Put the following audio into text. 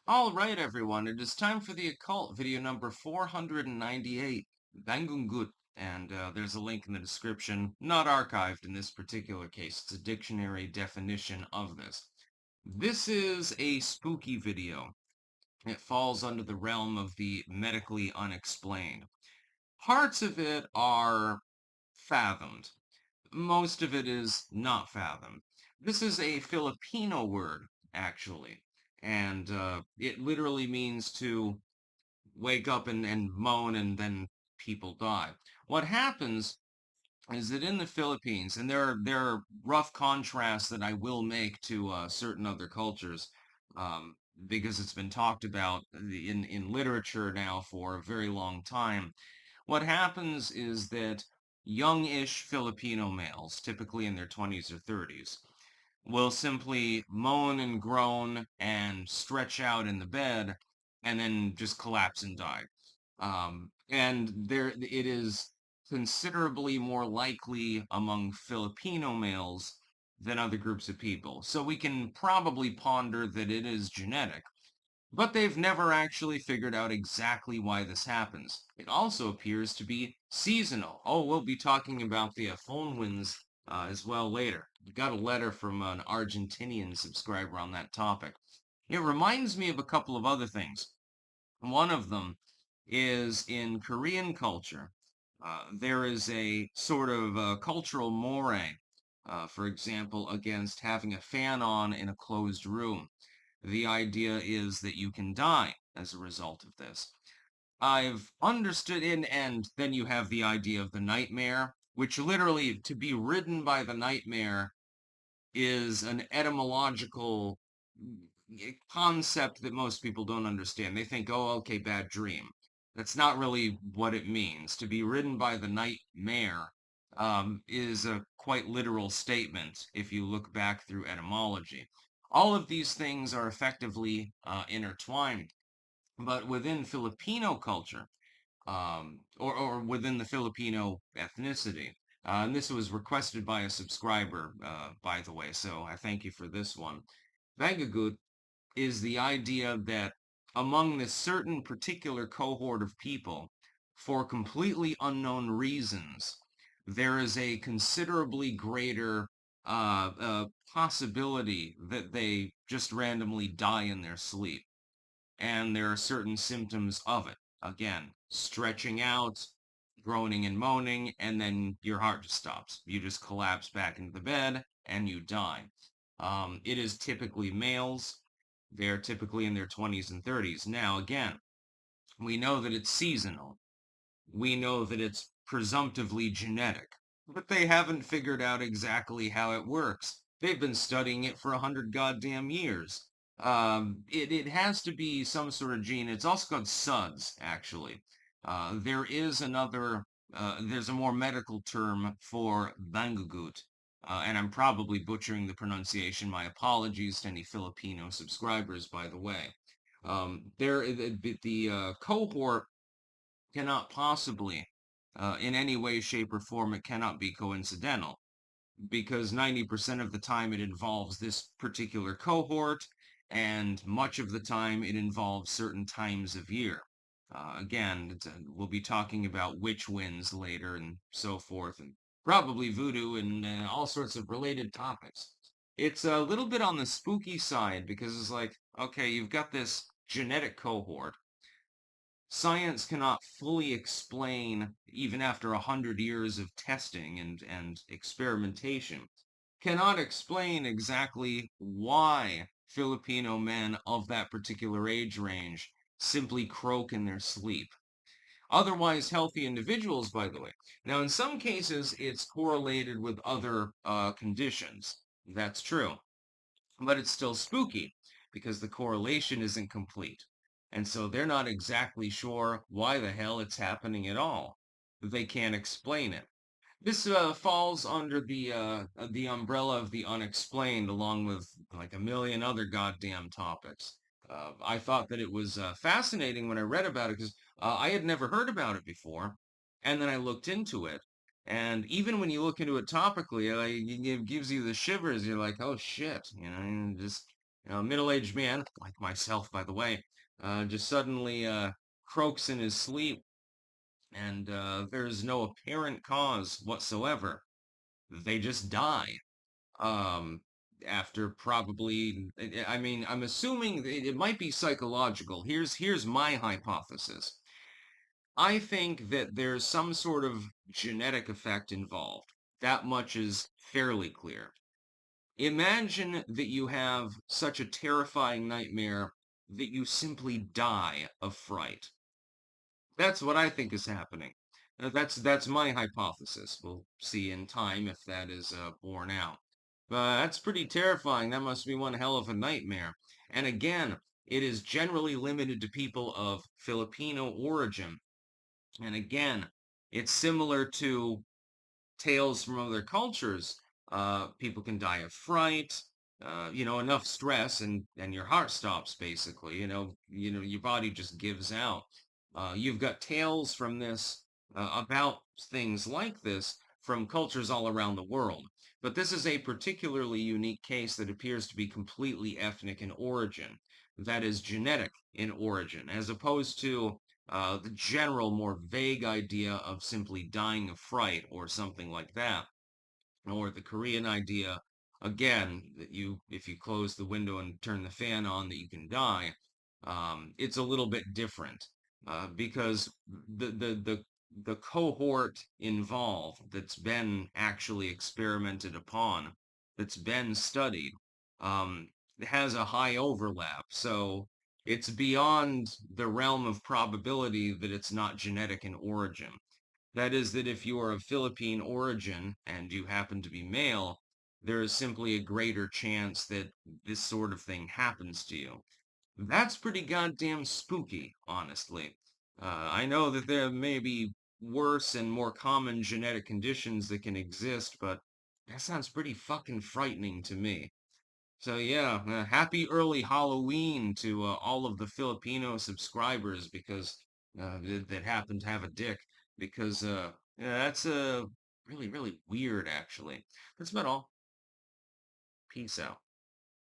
All right, everyone, it is time for the occult video number 498, Bangungut, and there's a link in the description, not archived in this particular case. It's a dictionary definition of this. This is a spooky video. It falls under the realm of the medically unexplained. Parts of it are fathomed. Most of it is not fathomed. This is a Filipino word, actually, and it literally means to wake up and moan and then people die. What happens is that in the Philippines, and there are rough contrasts that I will make to certain other cultures, because it's been talked about in literature now for a very long time. What happens is that youngish Filipino males, typically in their 20s or 30s, will simply moan and groan and stretch out in the bed and then just collapse and die. And there it is considerably more likely among Filipino males than other groups of people. So we can probably ponder that it is genetic. But they've never actually figured out exactly why this happens. It also appears to be seasonal. Oh, we'll be talking about the phone winds as well later. We got a letter from an Argentinian subscriber on that topic. It reminds me of a couple of other things. One of them is in Korean culture. There is a sort of cultural moray, for example, against having a fan on in a closed room. The idea is that you can die as a result of this. I've understood and then you have the idea of the nightmare, which literally to be ridden by the nightmare is an etymological concept that most people don't understand. They think, oh, okay, bad dream. That's not really what it means. To be ridden by the nightmare is a quite literal statement if you look back through etymology. All of these things are effectively intertwined, but within Filipino culture, or within the Filipino ethnicity. And this was requested by a subscriber, by the way, so I thank you for this one. Bangungut is the idea that among this certain particular cohort of people, for completely unknown reasons, there is a considerably greater possibility that they just randomly die in their sleep. And there are certain symptoms of it. Again, stretching out, groaning and moaning, and then your heart just stops. You just collapse back into the bed and you die. It is typically males. They're typically in their 20s and 30s. Now, again, we know that it's seasonal. We know that it's presumptively genetic, but they haven't figured out exactly how it works. They've been studying it for 100 goddamn years. It has to be some sort of gene. It's also called SUDS, actually. There is there's a more medical term for Bangugut, and I'm probably butchering the pronunciation. My apologies to any Filipino subscribers, by the way. The cohort cannot possibly, in any way, shape, or form, it cannot be coincidental because 90% of the time it involves this particular cohort, and much of the time it involves certain times of year. Again, we'll be talking about witch winds later and so forth, and probably voodoo and all sorts of related topics. It's a little bit on the spooky side because it's like, okay, you've got this genetic cohort. Science cannot fully explain, even after 100 years of testing and experimentation, cannot explain exactly why Filipino men of that particular age range simply croak in their sleep. Otherwise healthy individuals, by the way. Now, in some cases, it's correlated with other conditions. That's true. But it's still spooky because the correlation isn't complete. And so they're not exactly sure why the hell it's happening at all. They can't explain it. This falls under the umbrella of the unexplained, along with like a million other goddamn topics. I thought that it was fascinating when I read about it because I had never heard about it before, and then I looked into it. And even when you look into it topically, it gives you the shivers. You're like, oh shit, you know, and just A middle-aged man, like myself, by the way, just suddenly croaks in his sleep, and there's no apparent cause whatsoever. They just die. Um, After probably, I mean, I'm assuming it might be psychological. Here's my hypothesis. I think that there's some sort of genetic effect involved. That much is fairly clear. Imagine that you have such a terrifying nightmare that you simply die of fright. That's what I think is happening. That's my hypothesis. We'll see in time if that is borne out. But that's pretty terrifying. That must be one hell of a nightmare. And again, it is generally limited to people of Filipino origin. And again, it's similar to tales from other cultures. People can die of fright, enough stress, and your heart stops basically. Your body just gives out. You've got tales from this about things like this from cultures all around the world. But this is a particularly unique case that appears to be completely ethnic in origin, that is genetic in origin, as opposed to the general, more vague idea of simply dying of fright or something like that, or the Korean idea, again, that if you close the window and turn the fan on, that you can die. It's a little bit different because the cohort involved that's been actually experimented upon, that's been studied, um, has a high overlap. So it's beyond the realm of probability that it's not genetic in origin. That is, that if you are of Philippine origin and you happen to be male, there is simply a greater chance that this sort of thing happens to you. That's pretty goddamn spooky, honestly. I know that there may be worse and more common genetic conditions that can exist, but that sounds pretty fucking frightening to me. So yeah, happy early Halloween to all of the Filipino subscribers because that happen to have a dick because yeah, that's really really weird actually. That's about all. Peace out.